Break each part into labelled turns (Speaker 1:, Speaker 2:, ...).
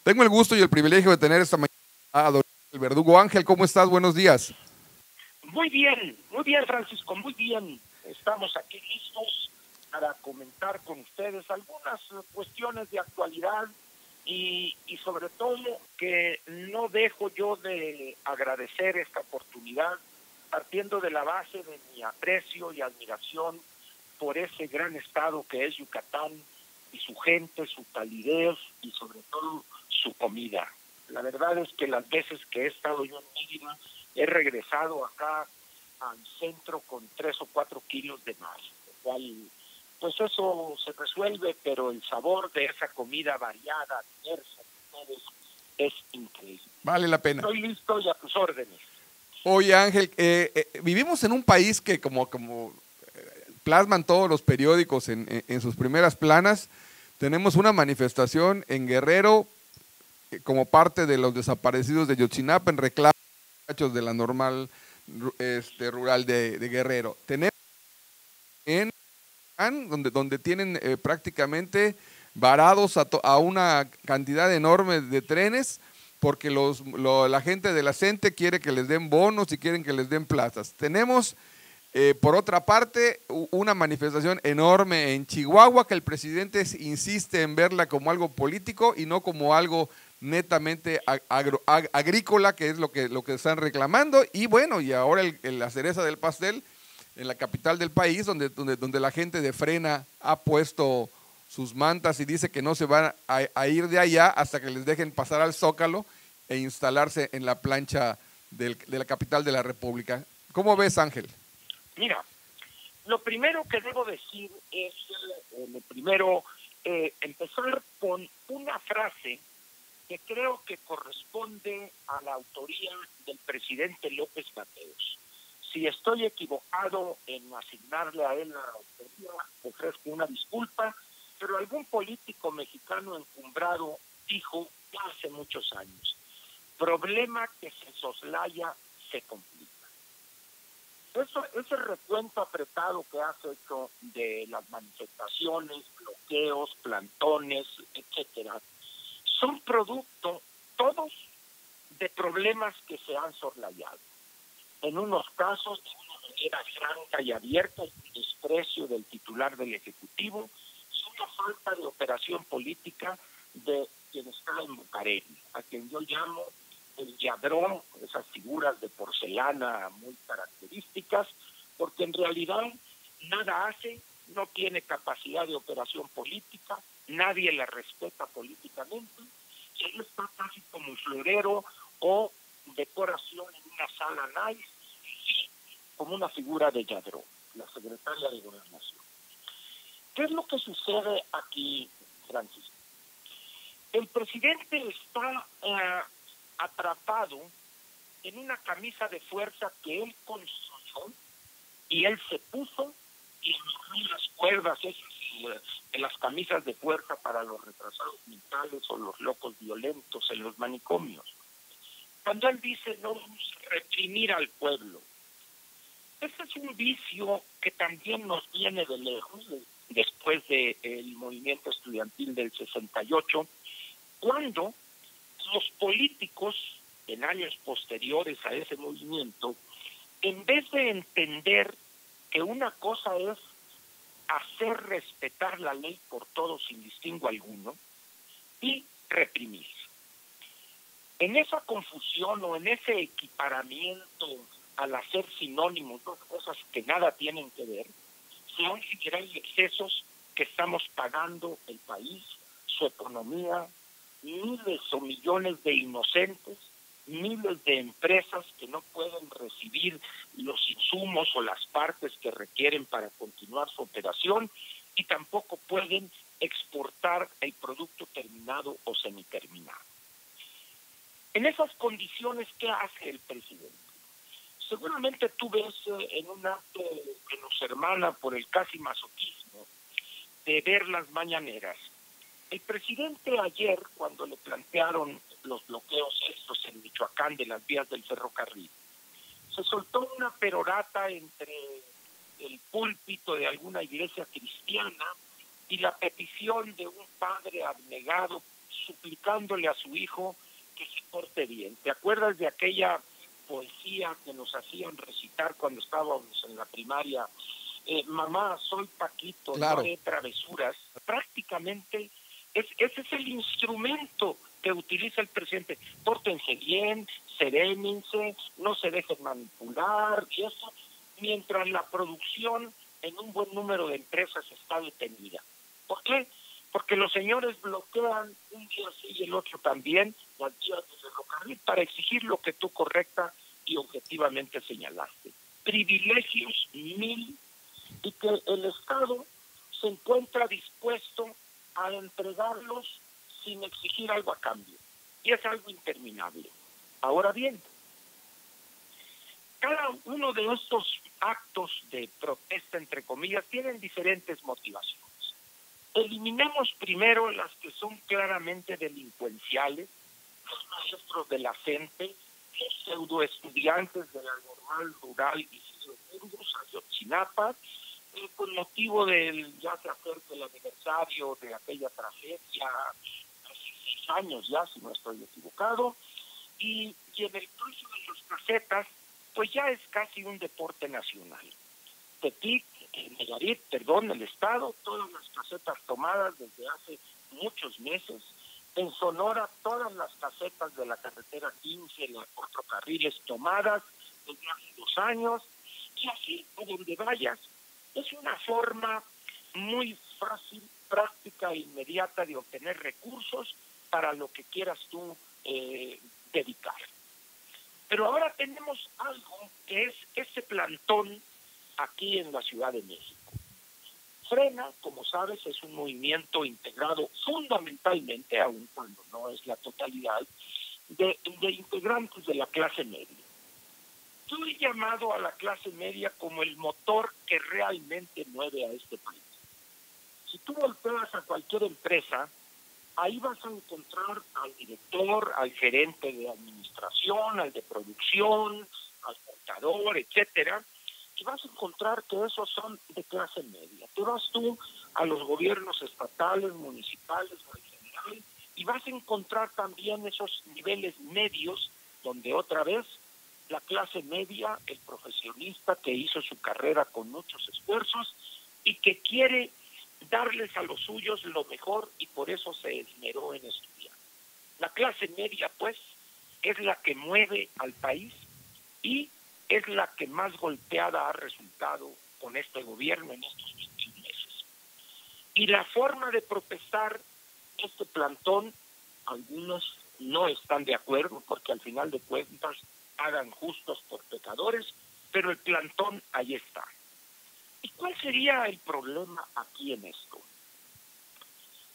Speaker 1: Tengo el gusto y el privilegio de tener esta mañana a don el Verdugo. Ángel, ¿cómo estás? Buenos días.
Speaker 2: Muy bien, Francisco, muy bien. Estamos aquí listos para comentar con ustedes algunas cuestiones de actualidad y sobre todo que no dejo yo de agradecer esta oportunidad partiendo de la base de mi aprecio y admiración por ese gran estado que es Yucatán y su gente, su calidez y sobre todo su comida. La verdad es que las veces que he estado yo en Mérida, he regresado acá al centro con 3 o 4 kilos de más, lo cual, pues eso se resuelve, pero el sabor de esa comida variada, diversa, es increíble.
Speaker 1: Vale la pena.
Speaker 2: Estoy listo y a tus órdenes.
Speaker 1: Oye, Ángel, vivimos en un país que como plasman todos los periódicos en sus primeras planas. Tenemos una manifestación en Guerrero como parte de los desaparecidos de Yotzinapa en reclamo de la normal rural de Guerrero. Tenemos en donde tienen prácticamente varados a una cantidad enorme de trenes porque la gente de la CENTE quiere que les den bonos y quieren que les den plazas. Tenemos, por otra parte, una manifestación enorme en Chihuahua que el presidente insiste en verla como algo político y no como algo netamente agrícola, que es lo que están reclamando. Y bueno, y ahora la cereza del pastel en la capital del país, donde la gente de Frena ha puesto sus mantas y dice que no se van a ir de allá hasta que les dejen pasar al Zócalo e instalarse en la plancha de la capital de la República. ¿Cómo ves, Ángel?
Speaker 2: Mira, lo primero que debo decir es, empezar con una frase que creo que corresponde a la autoría del presidente López Mateos. Si estoy equivocado en asignarle a él la autoría, ofrezco una disculpa, pero algún político mexicano encumbrado dijo ya hace muchos años, problema que se soslaya, se complica. Ese recuento apretado que has hecho de las manifestaciones, bloqueos, plantones, etcétera, son producto todos de problemas que se han soslayado. En unos casos de una manera franca y abierta, el desprecio del titular del Ejecutivo y una falta de operación política de quien está en Bucareli, a quien yo llamo el lladrón, esas figuras de porcelana muy características, porque en realidad nada hace, no tiene capacidad de operación política, nadie la respeta políticamente, y él está casi como un florero o decoración en una sala nice, como una figura de Lladró, la secretaria de Gobernación. ¿Qué es lo que sucede aquí, Francisco? El presidente está atrapado en una camisa de fuerza que él construyó y él se puso y amarró las cuerdas de las camisas de fuerza para los retrasados mentales o los locos violentos en los manicomios. Cuando él dice no vamos a reprimir al pueblo, ese es un vicio que también nos viene de lejos, después del movimiento estudiantil del 68, cuando los políticos en años posteriores a ese movimiento, en vez de entender que una cosa es hacer respetar la ley por todos sin distingo alguno y reprimir. En esa confusión o en ese equiparamiento al hacer sinónimos, dos cosas que nada tienen que ver, se han generado excesos que estamos pagando el país, su economía, miles o millones de inocentes, miles de empresas que no pueden recibir los insumos o las partes que requieren para continuar su operación y tampoco pueden exportar el producto terminado o semiterminado. En esas condiciones, ¿qué hace el presidente? Seguramente tú ves en un acto que nos hermana por el casi masoquismo de ver las mañaneras. El presidente ayer, cuando le plantearon los bloqueos estos en Michoacán de las vías del ferrocarril, se soltó una perorata entre el púlpito de alguna iglesia cristiana y la petición de un padre abnegado suplicándole a su hijo que se porte bien. ¿Te acuerdas de aquella poesía que nos hacían recitar cuando estábamos en la primaria? Mamá, soy Paquito,
Speaker 1: Claro.
Speaker 2: no haré travesuras. Prácticamente ese es el instrumento que utiliza el presidente. Pórtense bien, serénense, no se dejen manipular, y eso, mientras la producción en un buen número de empresas está detenida. ¿Por qué? Porque los señores bloquean un día sí y el otro también las vías de ferrocarril para exigir lo que tú correcta y objetivamente señalaste. Privilegios mil, y que el Estado se encuentra dispuesto a entregarlos sin exigir algo a cambio. Y es algo interminable. Ahora bien, cada uno de estos actos de protesta, entre comillas, tienen diferentes motivaciones. Eliminemos primero las que son claramente delincuenciales, los maestros de la gente, los pseudoestudiantes de la normal rural Isidro Burgos, Ayotzinapa, con motivo del, ya se acerca el aniversario de aquella tragedia, hace 6 años ya, si no estoy equivocado, y en el caso de las casetas, pues ya es casi un deporte nacional. Tepic, Nayarit, perdón, el Estado, todas las casetas tomadas desde hace muchos meses. En Sonora, todas las casetas de la carretera 15, los 4 carriles tomadas desde hace 2 años. Y así, a donde vayas, es una forma muy fácil, práctica e inmediata de obtener recursos para lo que quieras tú dedicar. Pero ahora tenemos algo que es ese plantón aquí en la Ciudad de México. Frena, como sabes, es un movimiento integrado fundamentalmente, aun cuando no es la totalidad, de integrantes de la clase media. Yo he llamado a la clase media como el motor que realmente mueve a este país. Si tú volteas a cualquier empresa, ahí vas a encontrar al director, al gerente de administración, al de producción, al contador, etcétera, y vas a encontrar que esos son de clase media. Te vas tú a los gobiernos estatales, municipales o en general, y vas a encontrar también esos niveles medios, donde otra vez la clase media, el profesionista que hizo su carrera con muchos esfuerzos y que quiere darles a los suyos lo mejor y por eso se esmeró en estudiar. La clase media, pues, es la que mueve al país y es la que más golpeada ha resultado con este gobierno en estos 21 meses. Y la forma de protestar este plantón, algunos no están de acuerdo porque al final de cuentas hagan justos por pecadores, pero el plantón ahí está. ¿Y cuál sería el problema aquí en esto?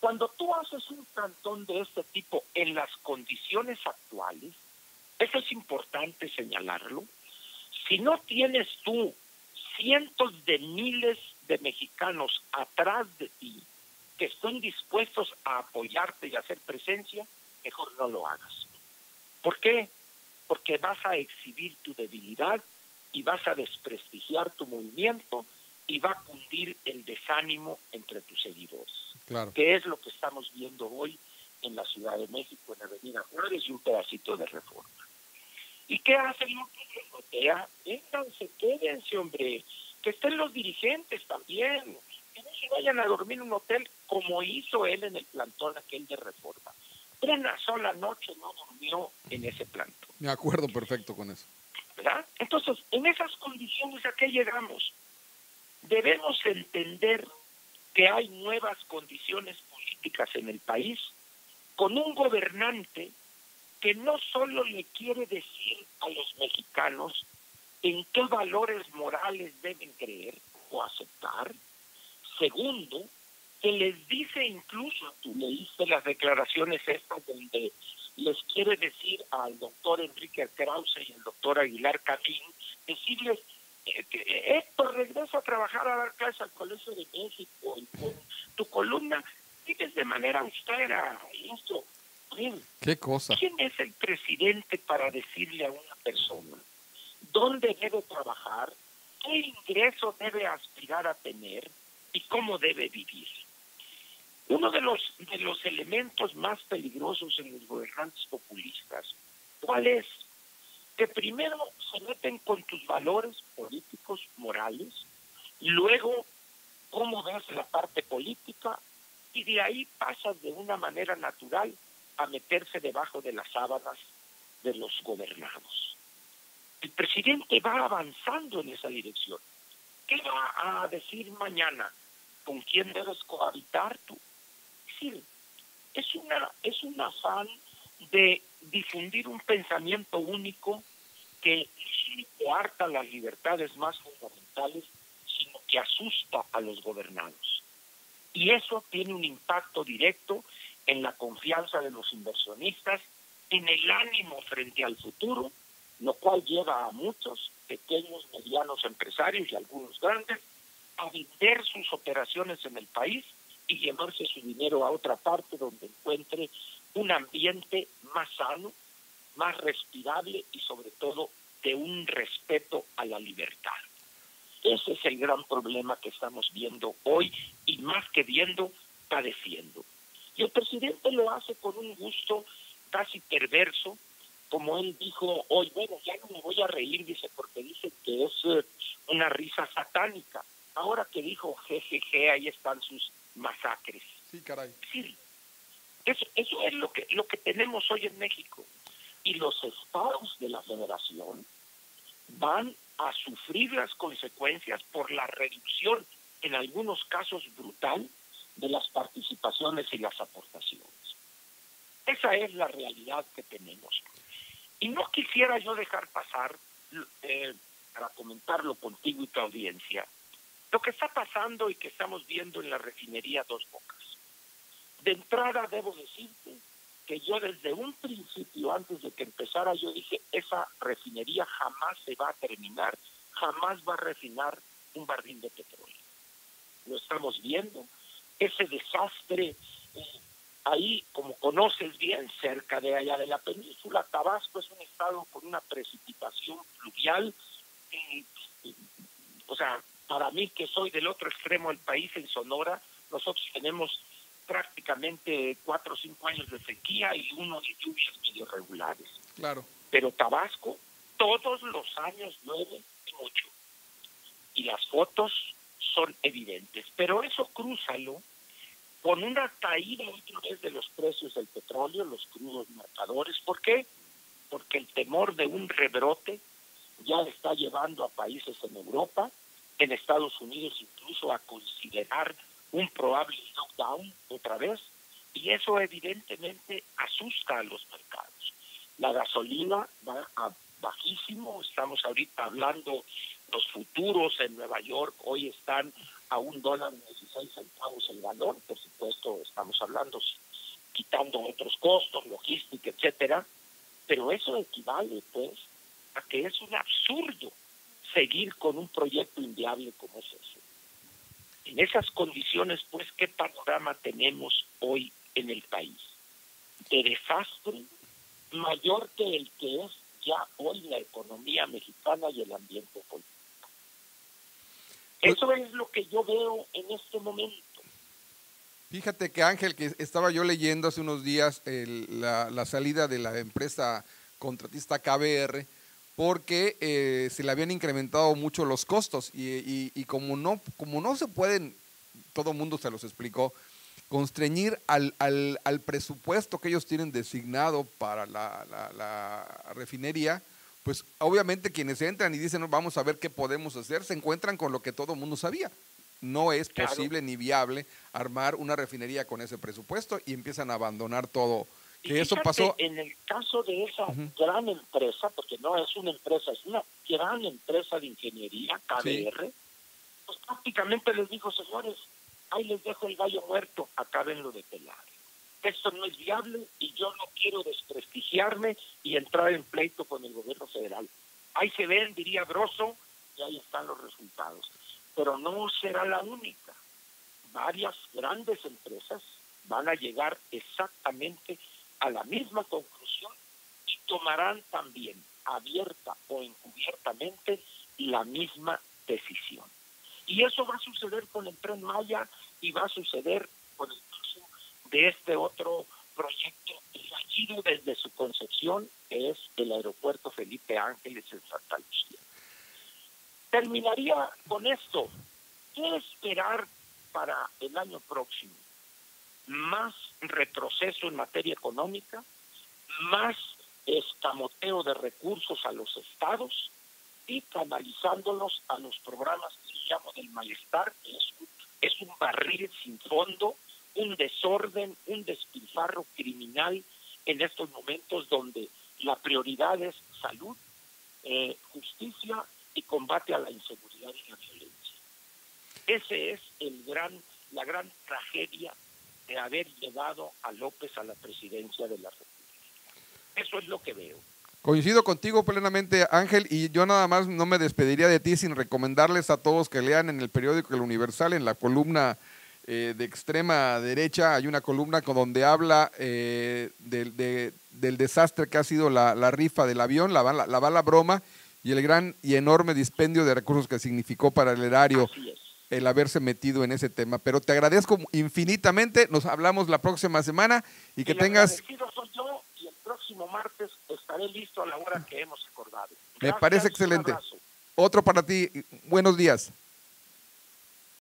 Speaker 2: Cuando tú haces un plantón de este tipo en las condiciones actuales, eso es importante señalarlo, si no tienes tú cientos de miles de mexicanos atrás de ti que estén dispuestos a apoyarte y a hacer presencia, mejor no lo hagas. ¿Por qué? Porque vas a exhibir tu debilidad y vas a desprestigiar tu movimiento y va a cundir el desánimo entre tus seguidores.
Speaker 1: Claro.
Speaker 2: Que es lo que estamos viendo hoy en la Ciudad de México, en Avenida Juárez y un pedacito de Reforma. ¿Y qué hacen los que se botea? Vénganse, quédense, hombre, que estén los dirigentes también, que no se vayan a dormir en un hotel como hizo él en el plantón aquel de Reforma. Una sola noche no durmió en ese plantón.
Speaker 1: Me acuerdo perfecto con eso.
Speaker 2: ¿Verdad? Entonces, en esas condiciones, ¿a qué llegamos? Debemos entender que hay nuevas condiciones políticas en el país, con un gobernante que no solo le quiere decir a los mexicanos en qué valores morales deben creer o aceptar. Segundo, que les dice incluso, tú leíste las declaraciones estas donde les quiere decir al doctor Enrique Krause y al doctor Aguilar Camín, decirles que Héctor, regresa a trabajar a dar clases al Colegio de México y con tu columna vives de manera austera. Esto,
Speaker 1: ¿qué cosa?
Speaker 2: ¿Quién es el presidente para decirle a una persona dónde debe trabajar, qué ingreso debe aspirar a tener y cómo debe vivir? Uno de los elementos más peligrosos en los gobernantes populistas, ¿cuál es? Que primero se meten con tus valores políticos, morales, luego cómo ves la parte política, y de ahí pasas de una manera natural a meterse debajo de las sábanas de los gobernados. El presidente va avanzando en esa dirección. ¿Qué va a decir mañana? ¿Con quién debes cohabitar tú? Es decir, es un afán de difundir un pensamiento único que no coarta las libertades más fundamentales, sino que asusta a los gobernados. Y eso tiene un impacto directo en la confianza de los inversionistas, en el ánimo frente al futuro, lo cual lleva a muchos pequeños, medianos empresarios y algunos grandes a vender sus operaciones en el país y llevarse su dinero a otra parte donde encuentre un ambiente más sano, más respirable y sobre todo de un respeto a la libertad. Ese es el gran problema que estamos viendo hoy y más que viendo, padeciendo. Y el presidente lo hace con un gusto casi perverso, como él dijo hoy, bueno, ya no me voy a reír, dice, porque dice que es una risa satánica. Ahora que dijo jejeje, ahí están sus masacres.
Speaker 1: Sí, caray.
Speaker 2: Sí, eso es lo que tenemos hoy en México. Y los estados de la federación van a sufrir las consecuencias por la reducción, en algunos casos brutal, de las participaciones y las aportaciones. Esa es la realidad que tenemos. Y no quisiera yo dejar pasar, para comentarlo contigo y tu audiencia, lo que está pasando y que estamos viendo en la refinería Dos Bocas. De entrada debo decirte que yo desde un principio, antes de que empezara, yo dije, esa refinería jamás se va a terminar, jamás va a refinar un barril de petróleo. Lo estamos viendo, ese desastre, ahí, como conoces bien, cerca de allá de la península, Tabasco es un estado con una precipitación pluvial, o sea, para mí que soy del otro extremo del país, en Sonora, nosotros tenemos prácticamente 4 o 5 años de sequía y uno de lluvias medio regulares.
Speaker 1: Claro.
Speaker 2: Pero Tabasco todos los años llueve mucho y las fotos son evidentes. Pero eso crúzalo con una caída otra vez de los precios del petróleo, los crudos marcadores. ¿Por qué? Porque el temor de un rebrote ya está llevando a países en Europa, en Estados Unidos incluso, a considerar un probable lockdown otra vez, y eso evidentemente asusta a los mercados. La gasolina va a bajísimo, estamos ahorita hablando, los futuros en Nueva York hoy están a $1.16 el galón, por supuesto estamos hablando quitando otros costos, logística, etcétera, pero eso equivale pues a que es un absurdo seguir con un proyecto inviable como es ese. En esas condiciones, pues, ¿qué panorama tenemos hoy en el país? De desastre mayor que el que es ya hoy la economía mexicana y el ambiente político. Eso es lo que yo veo en este momento.
Speaker 1: Fíjate que, Ángel, que estaba yo leyendo hace unos días la salida de la empresa contratista KBR, porque se le habían incrementado mucho los costos y como no se pueden, todo el mundo se los explicó, constreñir al presupuesto que ellos tienen designado para la refinería, pues obviamente quienes entran y dicen, no, vamos a ver qué podemos hacer, se encuentran con lo que todo el mundo sabía. No es posible ni viable armar una refinería con ese presupuesto y empiezan a abandonar todo. Que eso pasó.
Speaker 2: En el caso de esa gran empresa, porque no es una empresa, es una gran empresa de ingeniería, KBR, sí, pues prácticamente les dijo, señores, ahí les dejo el gallo muerto, acábenlo de pelar. Esto no es viable y yo no quiero desprestigiarme y entrar en pleito con el gobierno federal. Ahí se ven, diría Broso, y ahí están los resultados. Pero no será la única. Varias grandes empresas van a llegar exactamente a la misma conclusión y tomarán también, abierta o encubiertamente, la misma decisión. Y eso va a suceder con el Tren Maya y va a suceder con el caso de este otro proyecto fallido desde su concepción, que es el aeropuerto Felipe Ángeles en Santa Lucía. Terminaría con esto. ¿Qué esperar para el año próximo? Más retroceso en materia económica, más escamoteo de recursos a los estados y canalizándolos a los programas que se llaman del malestar, que es un barril sin fondo, un desorden, un despilfarro criminal en estos momentos donde la prioridad es salud, justicia y combate a la inseguridad y la violencia. Ese es la gran tragedia de haber llevado a López a la presidencia de la República. Eso es lo que veo.
Speaker 1: Coincido contigo plenamente, Ángel, y yo nada más no me despediría de ti sin recomendarles a todos que lean en el periódico El Universal, en la columna de extrema derecha, hay una columna donde habla del desastre que ha sido la rifa del avión, la bala broma, y el gran y enorme dispendio de recursos que significó para el erario el haberse metido en ese tema. Pero te agradezco infinitamente, nos hablamos la próxima semana y que tengas...
Speaker 2: Agradecido soy yo, y el próximo martes estaré listo a la hora que hemos acordado.
Speaker 1: Me parece excelente. Otro para ti, buenos días.